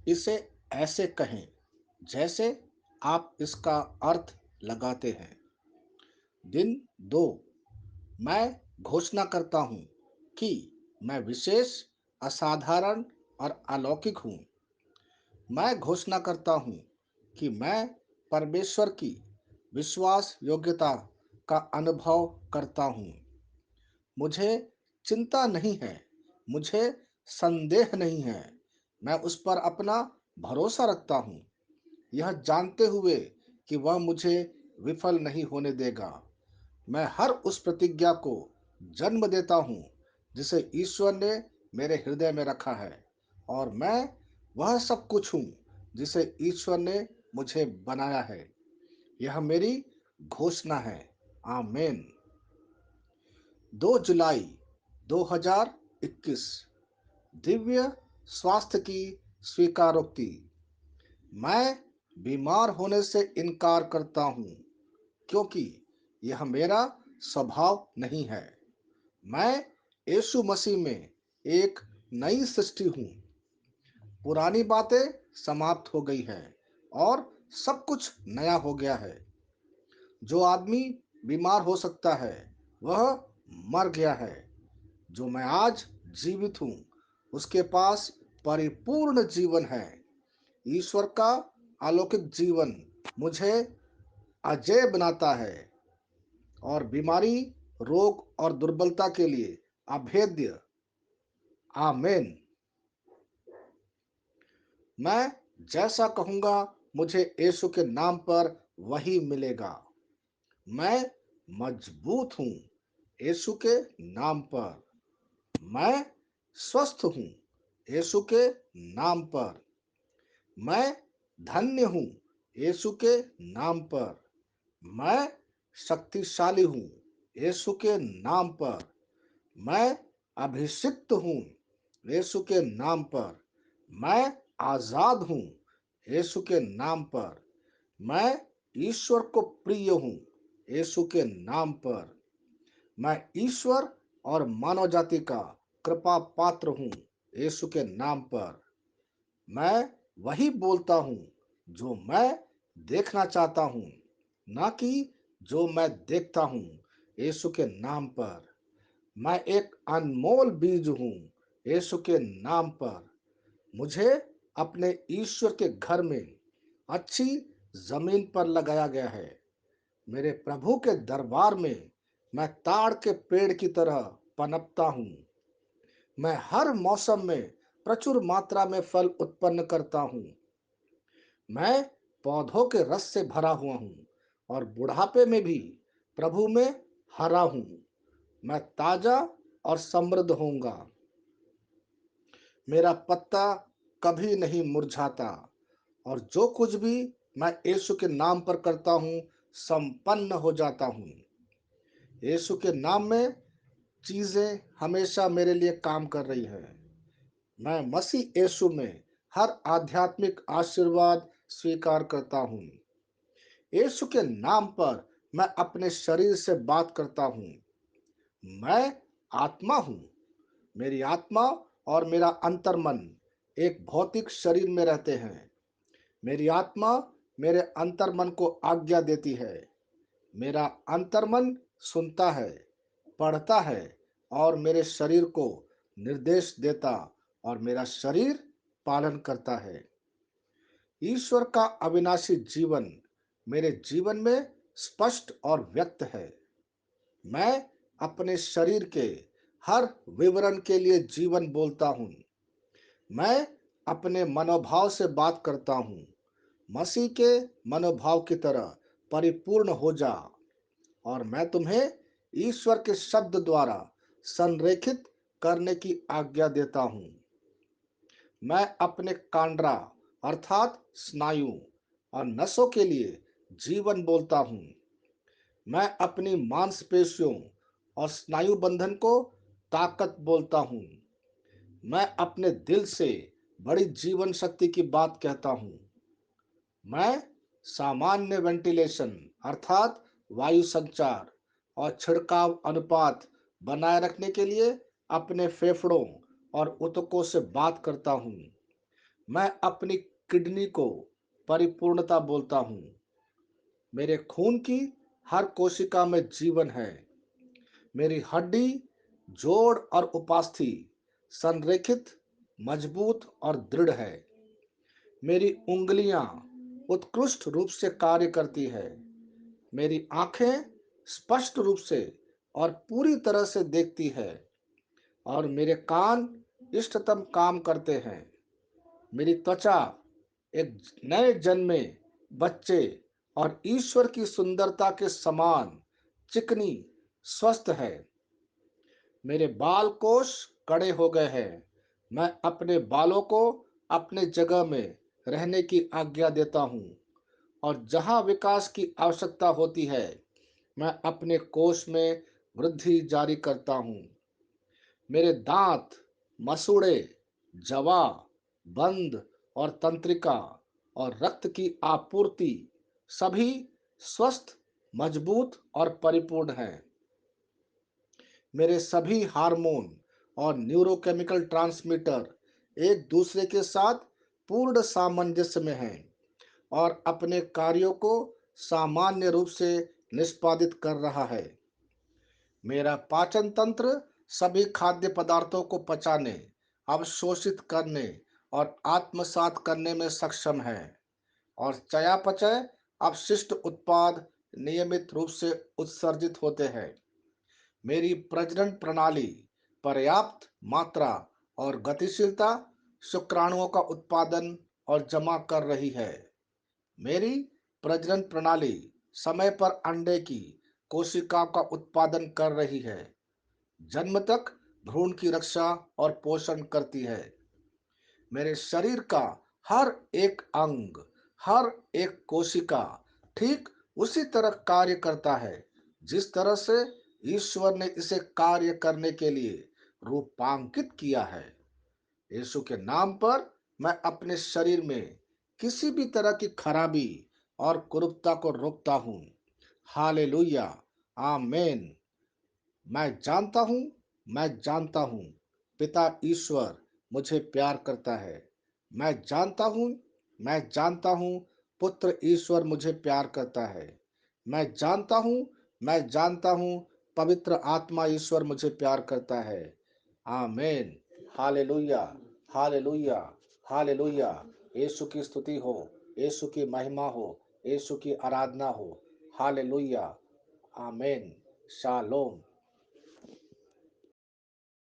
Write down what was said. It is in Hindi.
इसे ऐसे कहें जैसे आप इसका अर्थ लगाते हैं। दिन 2, मैं घोषणा करता हूँ कि मैं विशेष, असाधारण और अलौकिक हूँ। मैं घोषणा करता हूँ कि मैं परमेश्वर की विश्वास योग्यता का अनुभव करता हूँ। मुझे चिंता नहीं है, मुझे संदेह नहीं है। मैं उस पर अपना भरोसा रखता हूँ, यह जानते हुए कि वह मुझे विफल नहीं होने देगा। मैं हर उस प्रतिज्ञा को जन्म देता हूँ जिसे ईश्वर ने मेरे हृदय में रखा है, और मैं वह सब कुछ हूँ जिसे ईश्वर ने मुझे बनाया है। यह मेरी घोषणा है। आमीन। 2 जुलाई 2021। दिव्य स्वास्थ्य की स्वीकारोक्ति। मैं बीमार होने से इनकार करता हूँ क्योंकि यह मेरा स्वभाव नहीं है। मैं यीशु मसीह में एक नई सृष्टि हूँ। पुरानी बातें समाप्त हो गई है और सब कुछ नया हो गया है। जो आदमी बीमार हो सकता है वह मर गया है। जो मैं आज जीवित हूँ उसके पास परिपूर्ण जीवन है। ईश्वर का अलौकिक जीवन मुझे अजेय बनाता है और बीमारी, रोग और दुर्बलता के लिए अभेद्य। आमेन। मैं जैसा कहूंगा मुझे यीशु के नाम पर वही मिलेगा। मैं मजबूत हूँ यीशु के नाम पर। मैं स्वस्थ हूँ यीशु के नाम पर। मैं धन्य हूँ यीशु के नाम पर। मैं शक्तिशाली हूँ यीशु के नाम पर। मैं अभिषिक्त हूँ यीशु के नाम पर। मैं आजाद हूँ यीशु के नाम पर। मैं ईश्वर को प्रिय हूँ यीशु के नाम पर। मैं ईश्वर और मानव जाति का कृपा पात्र हूँ यीशु के नाम पर। मैं वही बोलता हूँ जो मैं देखना चाहता हूँ, ना कि जो मैं देखता हूँ यीशु के नाम पर। मैं एक अनमोल बीज हूँ यीशु के नाम पर। मुझे अपने ईश्वर के घर में अच्छी जमीन पर लगाया गया है। मेरे प्रभु के दरबार में मैं ताड़ के पेड़ की तरह पनपता हूँ। मैं हर मौसम में प्रचुर मात्रा में फल उत्पन्न करता हूँ। मैं पौधों के रस से भरा हुआ हूँ और बुढ़ापे में भी प्रभु में हरा हूँ। मैं ताजा और समृद्ध होऊंगा। मेरा पत्ता कभी नहीं मुरझाता और जो कुछ भी मैं यीशु के नाम पर करता हूँ संपन्न हो जाता हूँ। यीशु के नाम में चीजें हमेशा मेरे लिए काम कर रही है। मैं मसीह यीशु में हर आध्यात्मिक आशीर्वाद स्वीकार करता हूँ। यीशु के नाम पर मैं अपने शरीर से बात करता हूँ। मैं आत्मा हूँ। मेरी आत्मा और मेरा अंतर्मन एक भौतिक शरीर में रहते हैं। मेरी आत्मा मेरे अंतर्मन को आज्ञा देती है। मेरा अंतर्मन सुनता है, पढ़ता है और मेरे शरीर को निर्देश देता, और मेरा शरीर पालन करता है। ईश्वर का अविनाशी जीवन मेरे जीवन में स्पष्ट और व्यक्त है। मैं अपने शरीर के हर विवरण के लिए जीवन बोलता हूँ। मैं अपने मनोभाव से बात करता हूँ। मसीह के मनोभाव की तरह परिपूर्ण हो जा, और मैं तुम्हें ईश्वर के शब्द द्वारा संरेखित करने की आज्ञा देता हूँ। मैं अपने कांड्रा अर्थात स्नायु और नसों के लिए जीवन बोलता हूँ। मैं अपनी मांसपेशियों और स्नायु बंधन को ताकत बोलता हूँ। मैं अपने दिल से बड़ी जीवन शक्ति की बात कहता हूँ। मैं सामान्य वेंटिलेशन अर्थात वायु संचार और छिड़काव अनुपात बनाए रखने के लिए अपने फेफड़ों और ऊतकों से बात करता हूँ। मैं अपनी किडनी को परिपूर्णता बोलता हूँ। मेरे खून की हर कोशिका में जीवन है। मेरी हड्डी, जोड़ और उपास्थि संरेखित, मजबूत और दृढ़ है। मेरी उंगलियां उत्कृष्ट रूप से कार्य करती है। मेरी आंखें स्पष्ट रूप से और पूरी तरह से देखती है और मेरे कान इष्टतम काम करते हैं। मेरी त्वचा एक नए जन्मे बच्चे और ईश्वर की सुंदरता के समान चिकनी, स्वस्थ है। मेरे बाल कोष कड़े हो गए हैं। मैं अपने बालों को अपने जगह में रहने की आज्ञा देता हूँ और जहाँ विकास की आवश्यकता होती है, मैं अपने कोष में वृद्धि जारी करता हूँ। मेरे दांत, मसूड़े, जवा, बंद और तंत्रिका और रक्त की आपूर्ति सभी स्वस्थ, मजबूत और परिपूर्ण हैं। मेरे सभी हार्मोन और न्यूरोकेमिकल ट्रांसमीटर एक दूसरे के साथ पूर्ण सामंजस्य में हैं और अपने कार्यों को सामान्य रूप से निष्पादित कर रहा है। मेरा पाचन तंत्र सभी खाद्य पदार्थों को पचाने, अवशोषित करने और आत्मसात करने में सक्षम है और चयापचय अपशिष्ट उत्पाद नियमित रूप से उत्सर्जित होते हैं। मेरी प्रजनन प्रणाली पर्याप्त मात्रा और गतिशीलता शुक्राणुओं का उत्पादन और जमा कर रही है। मेरी प्रजनन प्रणाली समय पर अंडे की कोशिकाओं का उत्पादन कर रही है, जन्म तक भ्रूण की रक्षा और पोषण करती है। मेरे शरीर का हर एक अंग, हर एक कोशिका ठीक उसी तरह कार्य करता है जिस तरह से ईश्वर ने इसे कार्य करने के लिए रूपांकित किया है। यीशु के नाम पर मैं अपने शरीर में किसी भी तरह की खराबी और कुरूपता को रोकता हूँ। हालेलुया, आमेन। मैं जानता हूँ पिता ईश्वर मुझे प्यार करता है। मैं जानता हूँ मैं जानता हूँ पुत्र ईश्वर मुझे प्यार करता है। मैं जानता हूँ पवित्र आत्मा ईश्वर मुझे प्यार करता है। Amen. Hallelujah, hallelujah, hallelujah. Yeshu की स्तुति हो, यीशु की महिमा हो, यीशु की आराधना हो। हालेलुया, आमेन। शालोम।